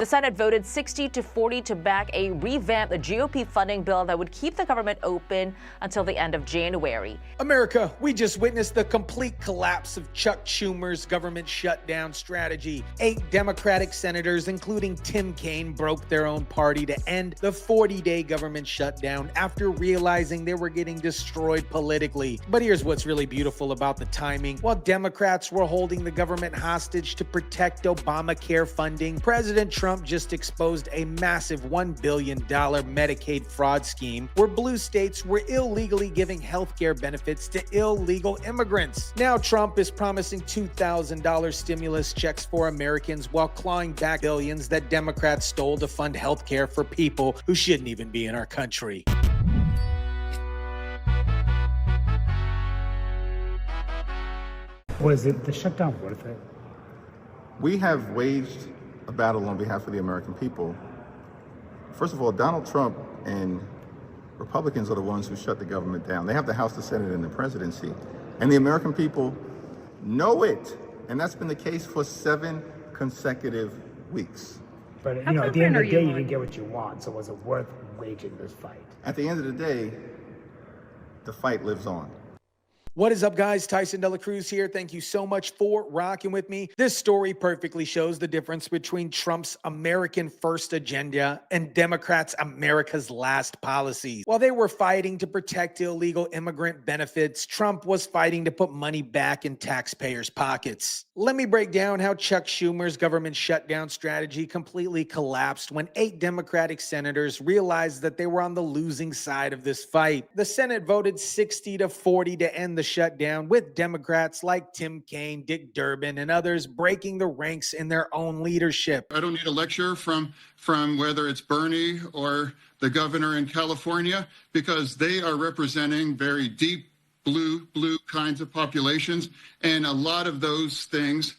The Senate voted 60-40 to back a revamped GOP funding bill that would keep the government open until the end of January. America, we just witnessed the complete collapse of Chuck Schumer's government shutdown strategy. 8 Democratic senators, including Tim Kaine, broke their own party to end the 40-day government shutdown after realizing they were getting destroyed politically. But here's what's really beautiful about the timing. While Democrats were holding the government hostage to protect Obamacare funding, President Trump just exposed a massive $1 billion Medicaid fraud scheme where blue states were illegally giving healthcare benefits to illegal immigrants. Now Trump is promising $2,000 stimulus checks for Americans while clawing back billions that Democrats stole to fund healthcare for people who shouldn't even be in our country. Was the shutdown worth it? We have waged a battle on behalf of the American people. First of all, Donald Trump and Republicans are the ones who shut the government down. They have the House, the Senate, and the presidency. And the American people know it. And that's been the case for 7 consecutive weeks. But at the end of the day, you didn't get what you want. So was it worth waging this fight? At the end of the day, the fight lives on. What is up, guys? Tyson Dela Cruz here. Thank you so much for rocking with me. This story perfectly shows the difference between Trump's American First agenda and Democrats' America's Last policies. While they were fighting to protect illegal immigrant benefits, Trump was fighting to put money back in taxpayers' pockets. Let me break down how Chuck Schumer's government shutdown strategy completely collapsed when 8 Democratic senators realized that they were on the losing side of this fight. The Senate voted 60-40 to end the shutdown, with Democrats like Tim Kaine, Dick Durbin, and others breaking the ranks in their own leadership. I don't need a lecture from whether it's Bernie or the governor in California, because they are representing very deep blue kinds of populations, and a lot of those things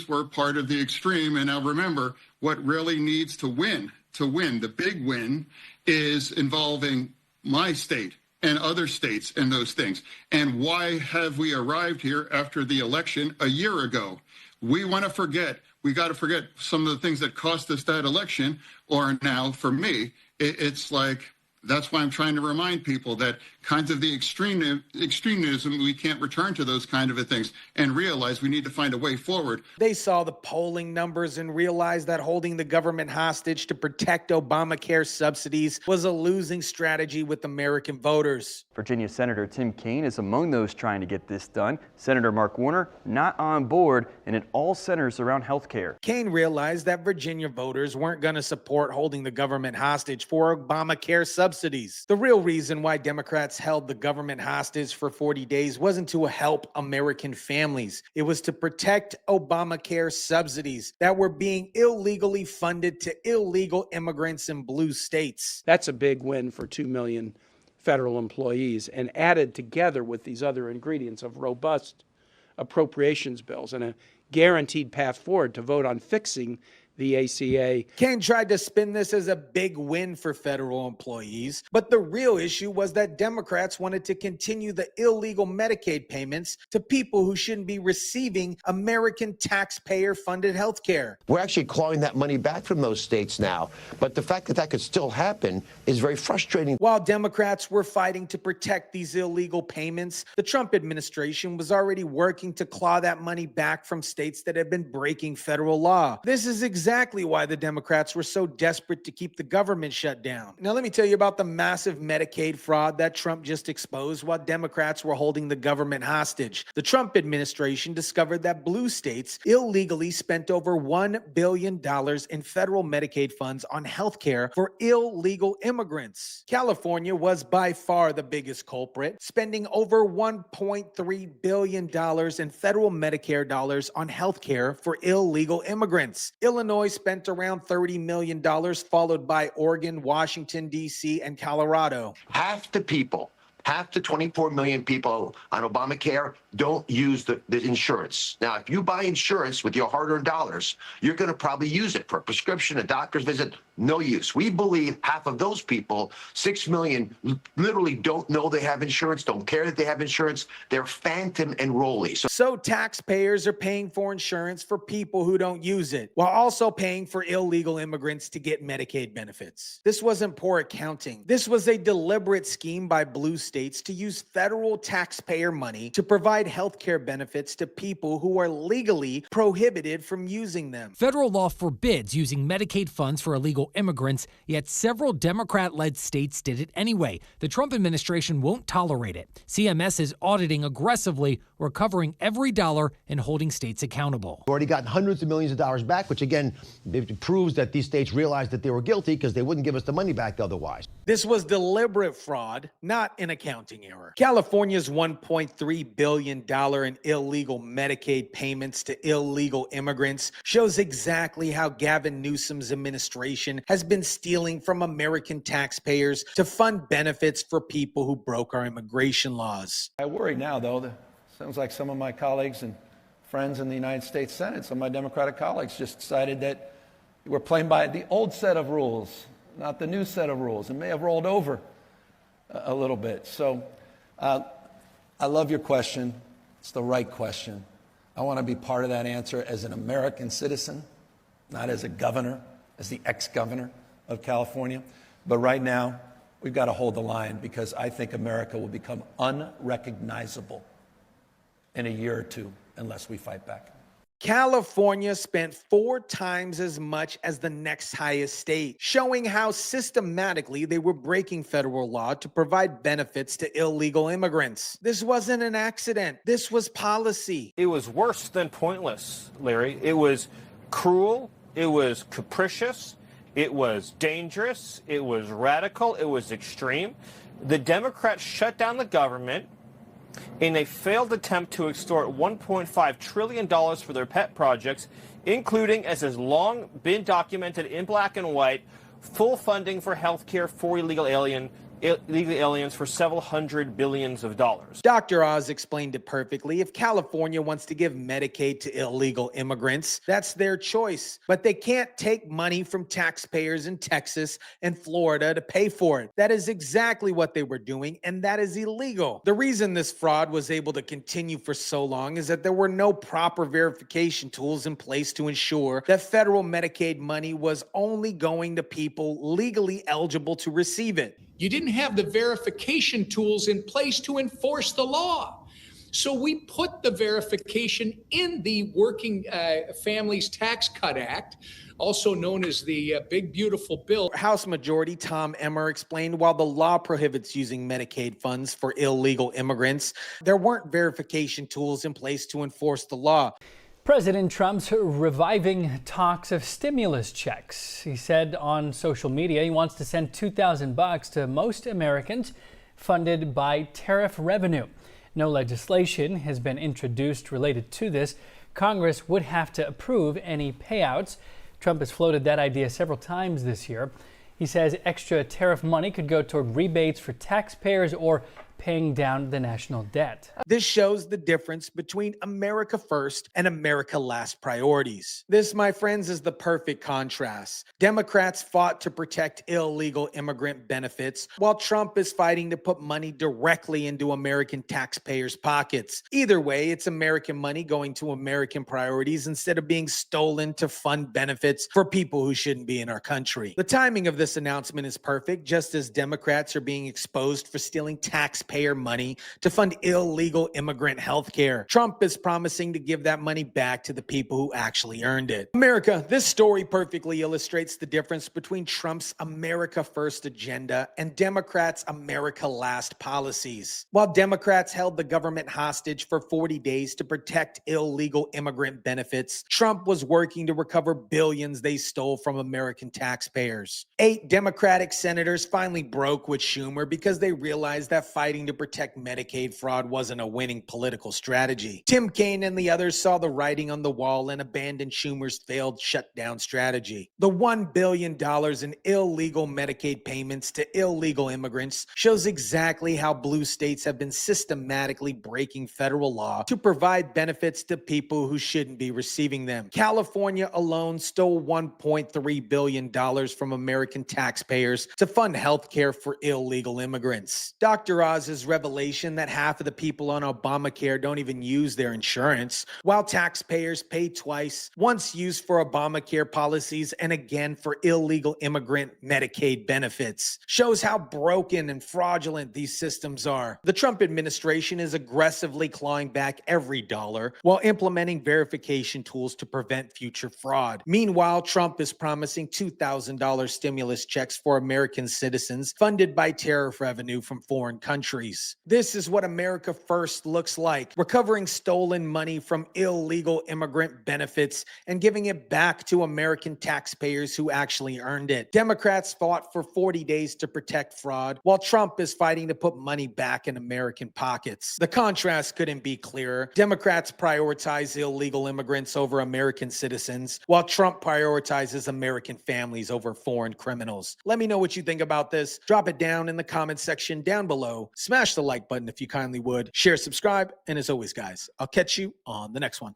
were part of the extreme. And now remember, what really needs to win, the big win, is involving my state and other states and those things. And why have we arrived here after the election a year ago? We got to forget some of the things that cost us that election. Or now, for me, it's like, that's why I'm trying to remind people that kinds of the extremism, we can't return to those kind of things, and realize we need to find a way forward. They saw the polling numbers and realized that holding the government hostage to protect Obamacare subsidies was a losing strategy with American voters. Virginia Senator Tim Kaine is among those trying to get this done. Senator Mark Warner not on board, and it all centers around health care. Kaine realized that Virginia voters weren't going to support holding the government hostage for Obamacare subsidies. The real reason why Democrats held the government hostage for 40 days wasn't to help American families. It was to protect Obamacare subsidies that were being illegally funded to illegal immigrants in blue states. That's a big win for 2 million federal employees, and added together with these other ingredients of robust appropriations bills and a guaranteed path forward to vote on fixing the ACA. Kaine tried to spin this as a big win for federal employees, but the real issue was that Democrats wanted to continue the illegal Medicaid payments to people who shouldn't be receiving American taxpayer-funded health care. We're actually clawing that money back from those states now, but the fact that that could still happen is very frustrating. While Democrats were fighting to protect these illegal payments, the Trump administration was already working to claw that money back from states that had been breaking federal law. This is exactly why the Democrats were so desperate to keep the government shut down. Now, let me tell you about the massive Medicaid fraud that Trump just exposed while Democrats were holding the government hostage. The Trump administration discovered that blue states illegally spent over $1 billion in federal Medicaid funds on health care for illegal immigrants. California was by far the biggest culprit, spending over $1.3 billion in federal Medicare dollars on health care for illegal immigrants. Illinois spent around $30 million, followed by Oregon, Washington, D.C., and Colorado. Half the people half the 24 million people on Obamacare don't use the insurance. Now, if you buy insurance with your hard-earned dollars, you're going to probably use it for a prescription, a doctor's visit, no use. We believe half of those people, 6 million, literally don't know they have insurance, don't care that they have insurance. They're phantom enrollees. So taxpayers are paying for insurance for people who don't use it, while also paying for illegal immigrants to get Medicaid benefits. This wasn't poor accounting. This was a deliberate scheme by blue states to use federal taxpayer money to provide health care benefits to people who are legally prohibited from using them. Federal law forbids using Medicaid funds for illegal immigrants, yet several Democrat-led states did it anyway. The Trump administration won't tolerate it. CMS is auditing aggressively, recovering every dollar and holding states accountable. We've already gotten hundreds of millions of dollars back, which again, it proves that these states realized that they were guilty because they wouldn't give us the money back otherwise. This was deliberate fraud, not an accounting error. California's $1.3 billion in illegal Medicaid payments to illegal immigrants shows exactly how Gavin Newsom's administration has been stealing from American taxpayers to fund benefits for people who broke our immigration laws. I worry now, though, that sounds like some of my colleagues and friends in the United States Senate, some of my Democratic colleagues just decided that we're playing by the old set of rules, not the new set of rules, and may have rolled over a little bit. So I love your question. It's the right question. I want to be part of that answer as an American citizen, not as a governor, as the ex-governor of California. But right now, we've got to hold the line because I think America will become unrecognizable in a year or two unless we fight back. California spent 4 times as much as the next highest state, showing how systematically they were breaking federal law to provide benefits to illegal immigrants. This wasn't an accident. This was policy. It was worse than pointless, Larry. It was cruel. It was capricious. It was dangerous. It was radical. It was extreme. The Democrats shut down the government in a failed attempt to extort $1.5 trillion for their pet projects, including, as has long been documented in black and white, full funding for health care for illegal aliens for several hundred billions of dollars. Dr. Oz explained it perfectly. If California wants to give Medicaid to illegal immigrants, that's their choice. But they can't take money from taxpayers in Texas and Florida to pay for it. That is exactly what they were doing, and that is illegal. The reason this fraud was able to continue for so long is that there were no proper verification tools in place to ensure that federal Medicaid money was only going to people legally eligible to receive it. You didn't have the verification tools in place to enforce the law. So we put the verification in the Working Families Tax Cut Act, also known as the Big Beautiful Bill. House Majority Tom Emmer explained while the law prohibits using Medicaid funds for illegal immigrants, there weren't verification tools in place to enforce the law. President Trump's reviving talks of stimulus checks. He said on social media he wants to send $2,000 to most Americans funded by tariff revenue. No legislation has been introduced related to this. Congress would have to approve any payouts. Trump has floated that idea several times this year. He says extra tariff money could go toward rebates for taxpayers or paying down the national debt. This shows the difference between America First and America Last priorities. This, my friends, is the perfect contrast. Democrats fought to protect illegal immigrant benefits, while Trump is fighting to put money directly into American taxpayers' pockets. Either way, it's American money going to American priorities instead of being stolen to fund benefits for people who shouldn't be in our country. The timing of this announcement is perfect, just as Democrats are being exposed for stealing taxpayer money to fund illegal immigrant health care. Trump is promising to give that money back to the people who actually earned it. America, this story perfectly illustrates the difference between Trump's America First agenda and Democrats' America Last policies. While Democrats held the government hostage for 40 days to protect illegal immigrant benefits, Trump was working to recover billions they stole from American taxpayers. 8 Democratic senators finally broke with Schumer because they realized that fighting fighting to protect Medicaid fraud wasn't a winning political strategy. Tim Kaine and the others saw the writing on the wall and abandoned Schumer's failed shutdown strategy. The $1 billion in illegal Medicaid payments to illegal immigrants shows exactly how blue states have been systematically breaking federal law to provide benefits to people who shouldn't be receiving them. California alone stole $1.3 billion from American taxpayers to fund health care for illegal immigrants. Dr. Oz's revelation that half of the people on Obamacare don't even use their insurance, while taxpayers pay twice, once used for Obamacare policies and again for illegal immigrant Medicaid benefits, shows how broken and fraudulent these systems are. The Trump administration is aggressively clawing back every dollar while implementing verification tools to prevent future fraud. Meanwhile, Trump is promising $2,000 stimulus checks for American citizens funded by tariff revenue from foreign countries. This is what America First looks like, recovering stolen money from illegal immigrant benefits and giving it back to American taxpayers who actually earned it. Democrats fought for 40 days to protect fraud, while Trump is fighting to put money back in American pockets. The contrast couldn't be clearer. Democrats prioritize illegal immigrants over American citizens, while Trump prioritizes American families over foreign criminals. Let me know what you think about this. Drop it down in the comments section down below. Smash the like button if you kindly would. Share, subscribe, and as always, guys, I'll catch you on the next one.